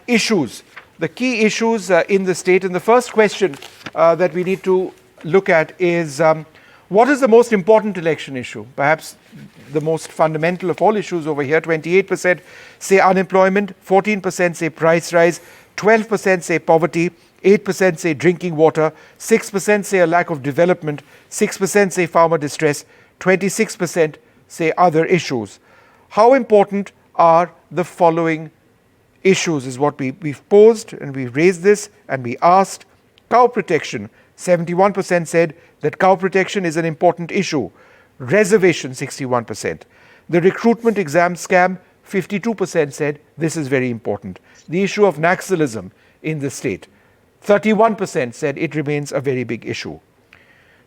issues, the key issues in the state. And the first question that we need to look at is what is the most important election issue? Perhaps the most fundamental of all issues over here. 28% say unemployment, 14% say price rise, 12% say poverty, 8% say drinking water, 6% say a lack of development, 6% say farmer distress, 26% say other issues. How important are the following issues is what we've posed, and we raised this and we asked. Cow protection, 71% said that cow protection is an important issue. Reservation, 61%. The recruitment exam scam, 52% said this is very important. The issue of Naxalism in the state, 31% said it remains a very big issue.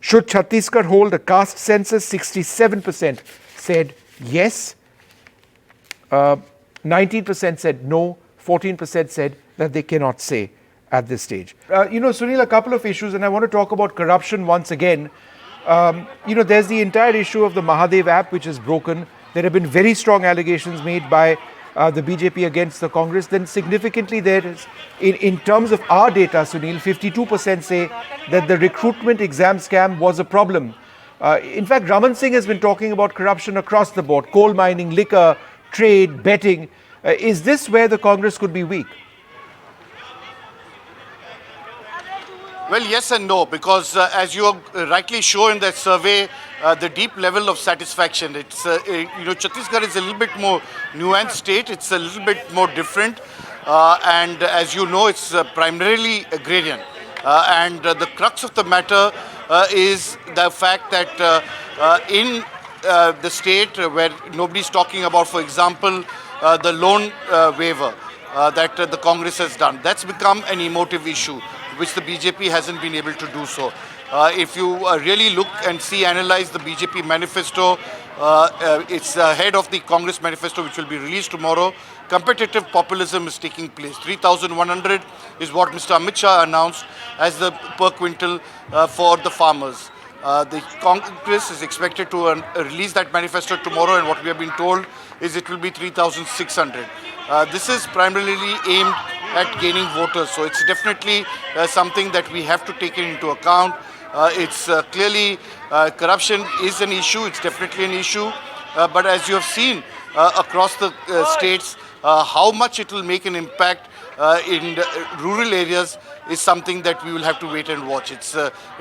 Should Chhattisgarh hold a caste census? 67% said yes. 19% said no. 14% said that they cannot say at this stage. Sunil, a couple of issues, and I want to talk about corruption once again. There's the entire issue of the Mahadev app, which is broken. There have been very strong allegations made by the BJP against the Congress. Then significantly there is, in terms of our data, Sunil, 52% say that the recruitment exam scam was a problem. In fact, Raman Singh has been talking about corruption across the board, coal mining, liquor, trade, betting. Is this where the Congress could be weak? Well, yes and no, because as you rightly show in that survey, the deep level of satisfaction. It's Chhattisgarh is a little bit more nuanced state. It's a little bit more different, and as you know, it's primarily agrarian. And the crux of the matter is the fact that in the state where nobody's talking about, for example, the loan waiver that the Congress has done, that's become an emotive issue, which the BJP hasn't been able to do so. If you really look and analyze the BJP manifesto, it's ahead of the Congress manifesto, which will be released tomorrow. Competitive populism is taking place. 3,100 is what Mr. Amit Shah announced as the per quintal for the farmers. The Congress is expected to release that manifesto tomorrow, and what we have been told is it will be 3,600. This is primarily aimed at gaining voters, so it's definitely something that we have to take into account. It's clearly corruption is an issue. It's definitely an issue, but as you have seen across the states, how much it will make an impact in rural areas is something that we will have to wait and watch. It's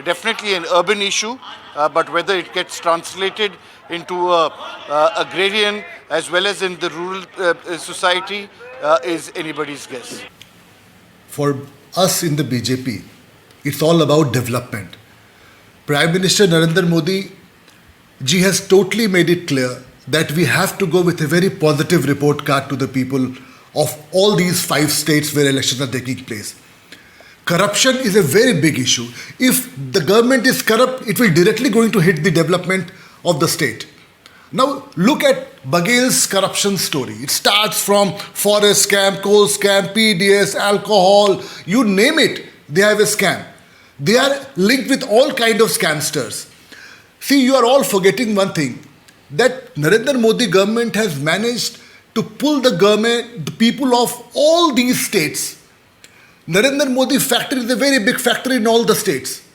definitely an urban issue, but whether it gets translated into agrarian as well as in the rural society is anybody's guess. For us in the BJP, it's all about development. Prime Minister Narendra Modi ji has totally made it clear that we have to go with a very positive report card to the people of all these 5 states where elections are taking place. Corruption is a very big issue. If the government is corrupt, it will directly going to hit the development of the state. Now look at Baghel's corruption story. It starts from forest scam, coal scam, PDS, alcohol, you name it, they have a scam. They are linked with all kind of scamsters. See, you are all forgetting one thing, that Narendra Modi government has managed to pull the people of all these states. Narendra Modi factory is a very big factory in all the states.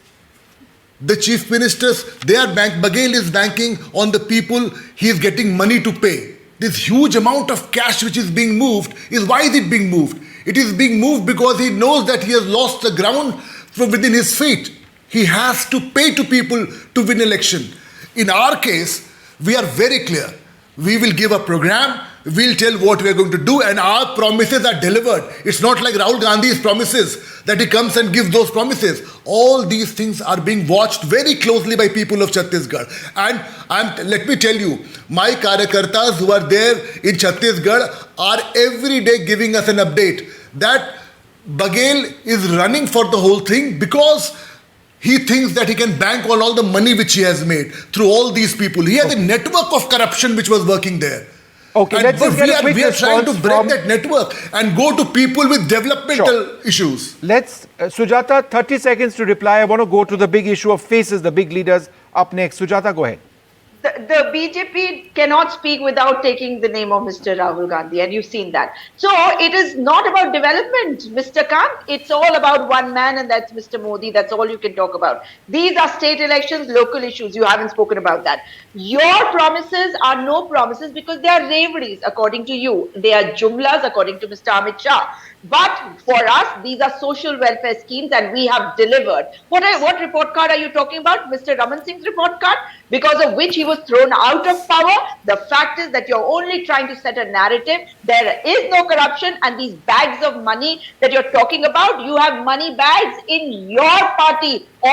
The chief ministers, Baghel is banking on the people he is getting money to pay. This huge amount of cash which is being moved why is it being moved? It is being moved because he knows that he has lost the ground from within his feet. He has to pay to people to win election. In our case, we are very clear. We will give a program, we'll tell what we are going to do, and our promises are delivered. It's not like Rahul Gandhi's promises that he comes and gives those promises. All these things are being watched very closely by people of Chhattisgarh. And let me tell you, my karyakartas who are there in Chhattisgarh are every day giving us an update that Baghel is running for the whole thing because he thinks that he can bank on all the money which he has made through all these people. He has a network of corruption which was working there. Okay, let's just get a quick response. We are trying to break that network and go to people with developmental issues. Let's, Sujata, 30 seconds to reply. I want to go to the big issue of faces, the big leaders up next. Sujata, go ahead. the BJP cannot speak without taking the name of Mr. Rahul Gandhi, and you've seen that. So it is not about development, Mr. Kant. It's all about one man, and that's Mr. Modi. That's all you can talk about. These are state elections, local issues. You haven't spoken about that. Your promises are no promises because they are raveries, according to you. They are jumlas, according to Mr. Amit Shah. But for us, these are social welfare schemes, and we have delivered. What report card are you talking about? Mr. Raman Singh's report card, because of which he was thrown out of power. The fact is that you're only trying to set a narrative. There is no corruption, and these bags of money that you're talking about, you have money bags in your party.